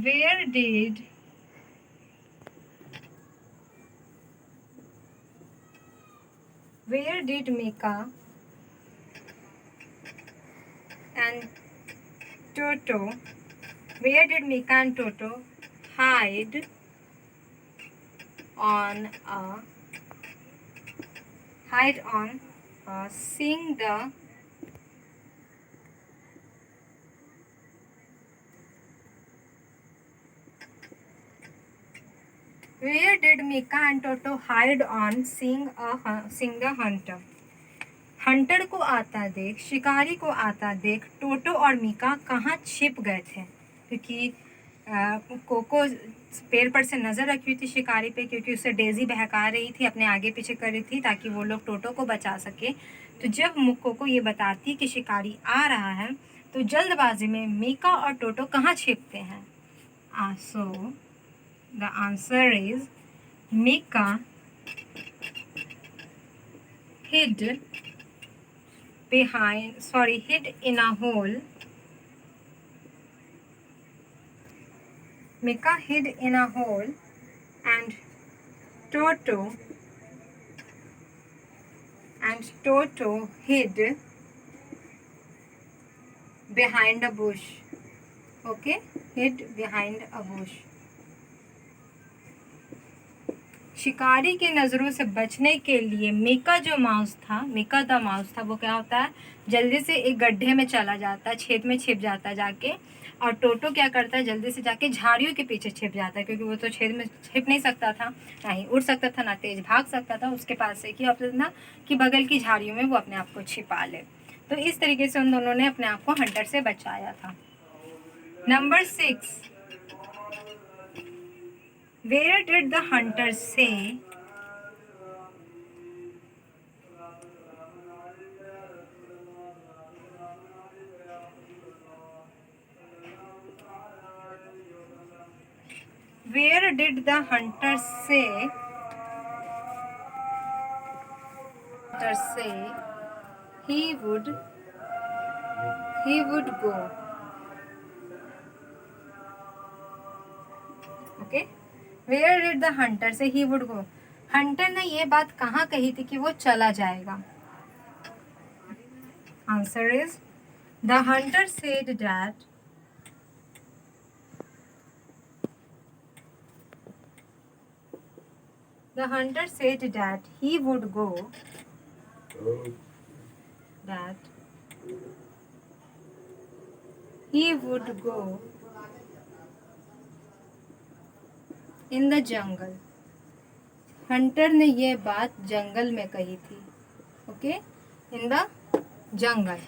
Where did Mika and Toto hide on a sing the Where did Mika and Toto hide on seeing the hunter? Hunter को आता देख, शिकारी को आता देख, टोटो और मीका कहाँ छिप गए थे? क्योंकि कोको पेड़ पर से नज़र रखी हुई थी शिकारी पे, क्योंकि उसे डेजी बहका रही थी, अपने आगे पीछे कर रही थी ताकि वो लोग टोटो को बचा सके। तो जब कोको ये बताती कि शिकारी आ रहा है, तो जल्दबाजी में मीका और टोटो कहाँ छिपते हैं? So the answer is Mika hid in a hole. Mika hid in a hole, and Toto hid behind a bush. Okay, hid behind a bush. शिकारी की नज़रों से बचने के लिए मीका द माउस था, वो क्या होता है, जल्दी से एक गड्ढे में चला जाता है, छेद में छिप जाता है जाके। और टोटो क्या करता है, जल्दी से जाके झाड़ियों के पीछे छिप जाता है, क्योंकि वो तो छेद में छिप नहीं सकता था, ना ही उड़ सकता था, ना तेज भाग सकता था। उसके पास से क्या ऑप्शन था कि बगल की झाड़ियों में वो अपने आप को छिपा ले। तो इस तरीके से उन दोनों ने अपने आप को हंटर से बचाया था। Number 6, Where did the hunter say Where did the hunter say he would go? Okay, where did the hunter say he would go? Hunter ने ये बात कहाँ कही थी कि वो चला जाएगा? Answer is the hunter said that he would go in the jungle. Hunter ने ये बात जंगल में कही थी। Okay, in the jungle.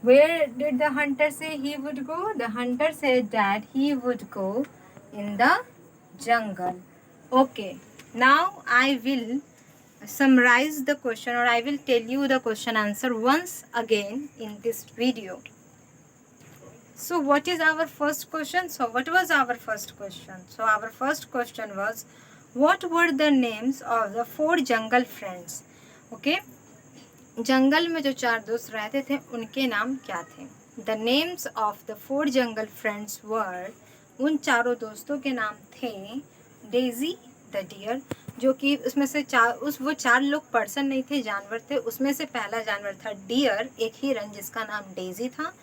Where did the hunter say he would go? The hunter said that he would go in the jungle. Okay, now I will summarize the question, or I will tell you the question answer once again in this video. So what is our first question? So what was our first question? So our first question was, what were the names of the 4 jungle friends? Okay, जंगल में जो 4 दोस्त रहते थे उनके नाम क्या थे? The names of the 4 jungle friends were, उन चारों दोस्तों के नाम थे डेजी द डियर, जो कि उसमें से वो 4 लोग पर्सन नहीं थे, जानवर थे। उसमें से पहला जानवर था डियर, एक हिरन जिसका नाम डेजी था।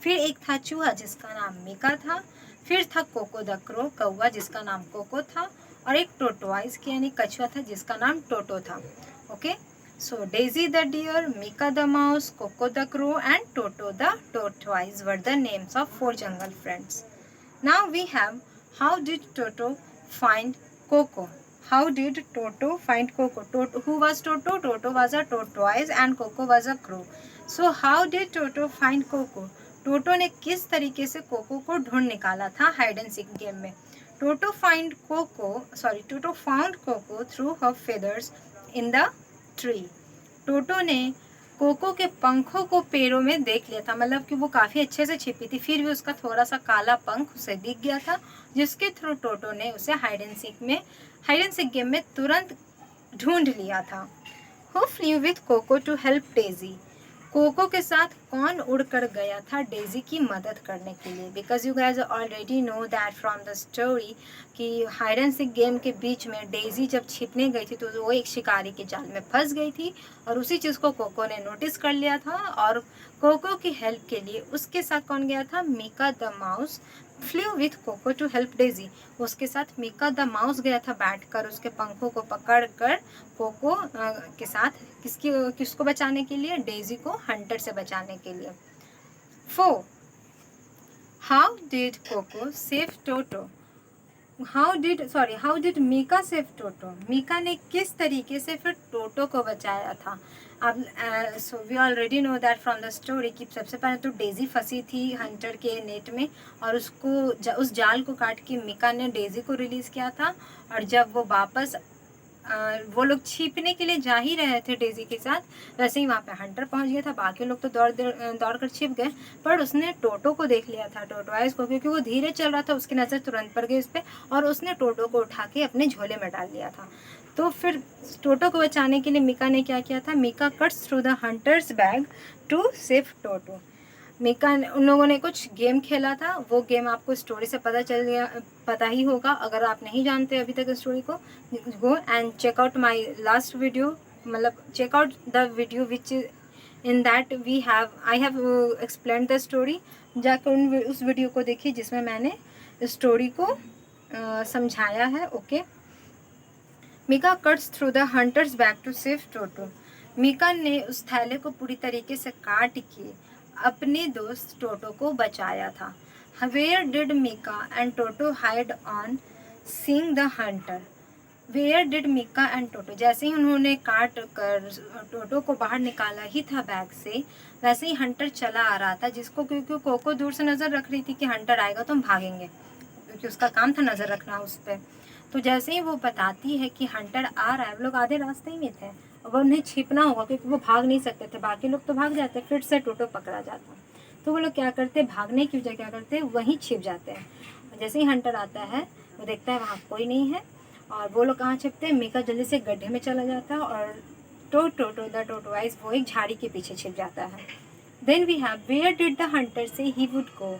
फिर एक था चूहा जिसका नाम मीका था। फिर था कोको द क्रो, कौवा जिसका नाम कोको था। और एक टोटवाइज यानी कछुआ था जिसका नाम टोटो था। Okay, so Daisy the deer, Mika the mouse, Coco the crow and Toto the tortoise were the names of 4 jungle friends. Now we have, how did Toto find Coco? How did Toto find Coco? Who was Toto? Toto was a tortoise and Coco was a crow. So how did Toto find Coco? टोटो ने किस तरीके से cocoa को ढूंढ निकाला था hide and seek game में? Toto found Koko through her feathers in the tree. Toto ने कोको के पंखों को पेड़ों में देख लिया था, मतलब कि वो काफ़ी अच्छे से छिपी थी, फिर भी उसका थोड़ा सा काला पंख उसे दिख गया था, जिसके थ्रू टोटो ने उसे हाइड एंड सीक गेम में तुरंत ढूंढ लिया था। Who flew with cocoa to help Daisy? Koko के साथ कौन उड़कर गया था डेजी की मदद करने के लिए? Because you guys already know that from the story कि हाइड एंड सीक गेम के बीच में डेजी जब छिपने गई थी तो वो एक शिकारी के जाल में फंस गई थी और उसी चीज़ को कोको ने नोटिस कर लिया था और कोको की हेल्प के लिए उसके साथ कौन गया था? Mika the mouse flew with cocoa to help Daisy. उसके साथ मीका द माउस गया था बैठकर उसके पंखों को पकड़कर कोको के साथ किसको बचाने के लिए? डेजी को हंटर से बचाने के लिए। 4. How did Koko save Toto? How did Mika save Toto? Mika ने किस तरीके से फिर टोटो को बचाया था? अब so we already know that from the story कि सबसे पहले तो डेजी फंसी थी हंटर के नेट में और उस जाल को काट के मीका ने डेजी को रिलीज़ किया था और जब वो वापस वो लोग छिपने के लिए जा ही रहे थे डेजी के साथ, वैसे ही वहाँ पे हंटर पहुँच गया था। बाकी लोग तो दौड़ कर छिप गए, पर उसने टोटो को देख लिया था, टोटोआइस को, क्योंकि वो धीरे चल रहा था। उसकी नज़र तुरंत पड़ गई उस पर और उसने टोटो को उठा के अपने झोले में डाल दिया था। तो फिर टोटो को बचाने के लिए मीका ने क्या किया था? Mika cuts through the hunter's bag to save Toto. Mika उन लोगों ने कुछ गेम खेला था, वो गेम आपको स्टोरी से पता ही होगा। अगर आप नहीं जानते अभी तक स्टोरी को, go and check out my last video, मतलब check out the video which in that I have explain the story. जाकर उस वीडियो को देखिए जिसमें मैंने स्टोरी को समझाया है। Okay. Mika cuts through the hunter's bag to save Toto. Mika ने उस थैले को पूरी तरीके से काट के अपने दोस्त टोटो को बचाया था। Where did Mika and Toto hide on seeing the hunter? Where did Mika and Toto? जैसे ही उन्होंने काट कर टोटो को बाहर निकाला ही था बैग से, वैसे ही हंटर चला आ रहा था, जिसको क्योंकि कोको दूर से नज़र रख रही थी कि हंटर आएगा तो हम भागेंगे, क्योंकि उसका काम था नज़र रखना उस पर। तो जैसे ही वो बताती है कि हंटर आ रहा है, वो लोग आधे रास्ते ही में थे, अब उन्हें छिपना होगा क्योंकि वो भाग नहीं सकते थे। बाकी लोग तो भाग जाते, फिर से टोटो पकड़ा जाता। तो वो लोग क्या करते, भागने की वजह क्या करते, वहीं छिप जाते हैं। जैसे ही हंटर आता है वो देखता है वहाँ कोई नहीं है और वो लोग कहाँ छिपते हैं? मीका जल्दी से गड्ढे में चला जाता है और द टोटोआइस वो एक झाड़ी के पीछे छिप जाता है। Then we have where did the hunter से ही वुड गो?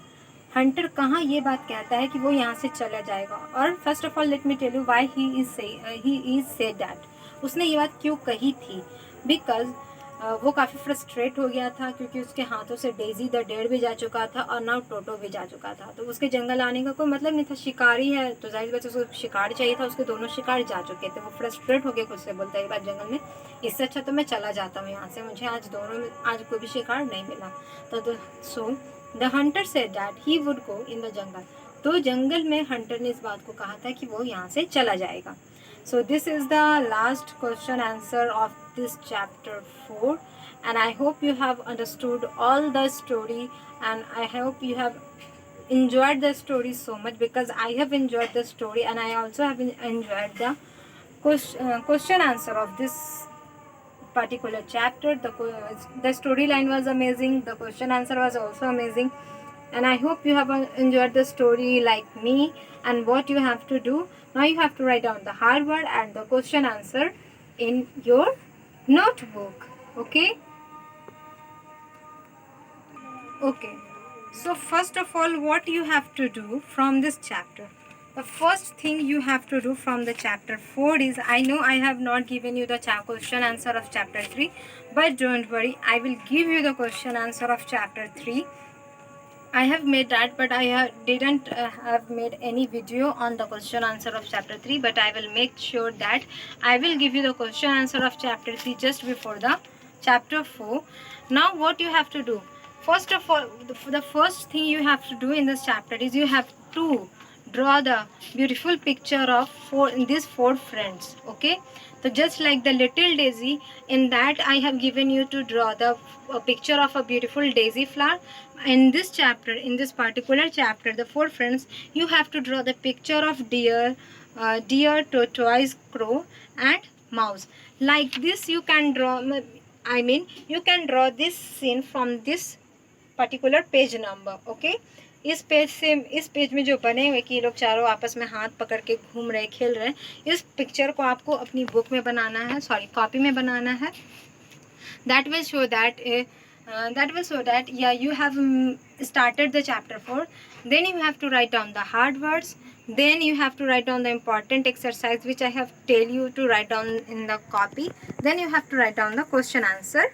हंटर कहाँ ये बात कहता है कि वो यहाँ से चला जाएगा? और first of all let me tell you why he is said that. उसने ये बात क्यों कही थी? बिकॉज वो काफ़ी फ्रस्ट्रेट हो गया था क्योंकि उसके हाथों से डेजी द डेड भी जा चुका था और नाउ टोटो भी जा चुका था। तो उसके जंगल आने का कोई मतलब नहीं था, शिकारी है तो जाहिर बात उसको शिकार चाहिए था। उसके दोनों शिकार जा चुके थे। वो फ्रस्ट्रेट हो गया, खुद से बोलता है एक बार जंगल में, इससे अच्छा तो मैं चला जाता हूँ यहाँ से, मुझे आज कोई भी शिकार नहीं मिला। तो so the Hunter said that he would go in the jungle. तो जंगल में हंटर ने इस बात को कहा था कि वो यहाँ से चला जाएगा। So this is the last question answer of this chapter 4, and I hope you have understood all the story, and I hope you have enjoyed the story so much, because I have enjoyed the story and I also have enjoyed the question answer of this particular chapter. The storyline was amazing, the question answer was also amazing, and I hope you have enjoyed the story like me. And what you have to do now, you have to write down the hard word and the question answer in your notebook. Okay, so first of all, what you have to do from this chapter, the first thing you have to do from the chapter 4 is, I know I have not given you the question answer of chapter 3, but don't worry, I will give you the question answer of chapter 3. I have made that, but I didn't have made any video on the question answer of chapter 3, but I will make sure that I will give you the question answer of chapter 3 just before the chapter 4. Now what you have to do, first of all, the first thing you have to do in this chapter is you have to draw the beautiful picture of these four friends. Okay, so just like the little daisy, in that I have given you to draw a picture of a beautiful daisy flower. In this chapter, in this particular chapter, the four friends, you have to draw the picture of deer, tortoise, crow and mouse. Like this you can draw, you can draw this scene from this particular page number. Okay, इस page में जो बने हुए कि लोग चारों आपस में हाथ पकड़ के घूम रहे, खेल रहे, इस पिक्चर को आपको अपनी बुक में बनाना है, कॉपी में बनाना है. That will show that that will show that yeah, you have started the chapter 4. Then you have to write down the hard words. Then you have to write down the important exercise which I have tell you to write down in the copy. Then you have to write down the question answer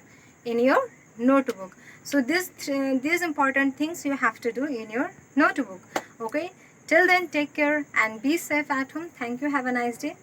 in your notebook. So these important things you have to do in your notebook. Okay, till then, take care and be safe at home. Thank you. Have a nice day.